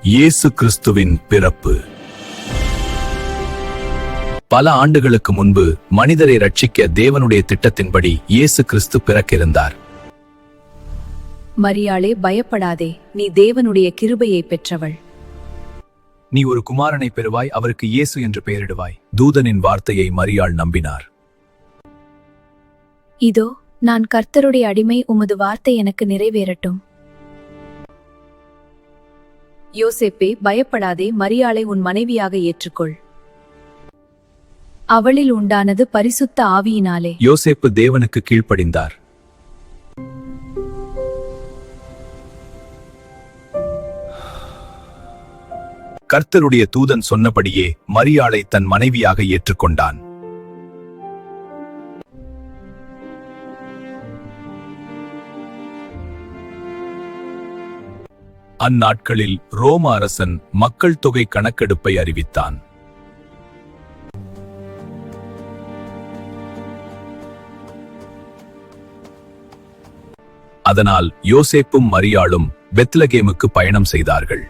இயேசு கிறிஸ்துவின் பிறப்பு. பல ஆண்டுகளுக்கு முன்பு மனிதரை ரட்சிக்க தேவனுடைய திட்டத்தின்படி இயேசு கிறிஸ்து பிறக்கிருந்தார். மரியாளே, பயப்படாதே, நீ தேவனுடைய கிருபையை பெற்றவள். நீ ஒரு குமாரனை பெறுவாய், அவருக்கு இயேசு என்று பெயரிடுவாய். தூதனின் வார்த்தையை மரியாள் நம்பினார். இதோ, நான் கர்த்தருடைய அடிமை, உமது வார்த்தை எனக்கு நிறைவேறட்டும். யோசேப்பே, பயப்படாதே, மரியாளை உன் மனைவியாக ஏற்றுக்கொள். அவளில் உண்டானது பரிசுத்த ஆவியினாலே. யோசேப்பு தேவனுக்கு கீழ்ப்படிந்தார். கர்த்தருடைய தூதன் சொன்னபடியே மரியாளை தன் மனைவியாக ஏற்றுக்கொண்டான். அந்நாட்களில் ரோம அரசன் மக்கள் தொகை கணக்கெடுப்பை அறிவித்தான். அதனால் யோசேப்பும் மரியாளும் பெத்லகேமுக்கு பயணம் செய்தார்கள்.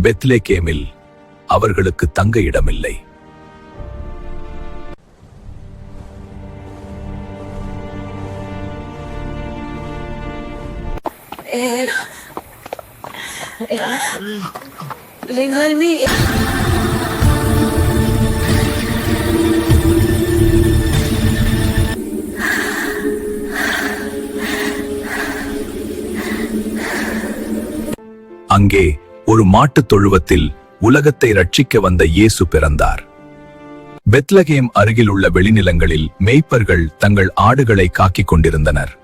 பெத்லகேமில் அவர்களுக்கு தங்க இடமில்லை. அங்கே ஒரு மாட்டுத் தொழுவத்தில் உலகத்தை ரட்சிக்க வந்த இயேசு பிறந்தார். பெத்லகேம் அருகில் உள்ள வெளிநிலங்களில் மேய்ப்பர்கள் தங்கள் ஆடுகளை காக்கிக் கொண்டிருந்தனர்.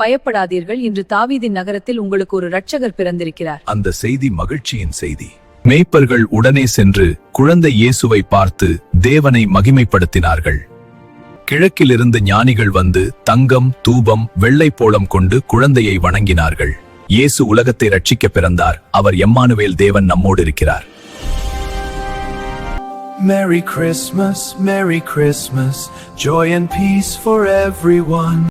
பயப்படாதீர்கள், இன்று தாவீதின் நகரத்தில் உங்களுக்கு ஒரு இரட்சகர் பிறந்திருக்கிறார். அந்த செய்தி மகிழ்ச்சியின் செய்தி. மேய்ப்பர்கள் உடனே சென்று குழந்தை இயேசுவை பார்த்து தேவனை மகிமைப்படுத்தினார்கள். கிழக்கிலிருந்து ஞானிகள் வந்து தங்கம், தூபம், வெள்ளை போளம் கொண்டு குழந்தையை வணங்கினார்கள். இயேசு உலகத்தை ரட்சிக்க பிறந்தார். அவர் எம்மானுவேல், தேவன் நம்மோடு இருக்கிறார். Merry Christmas, Merry Christmas, joy and peace for everyone.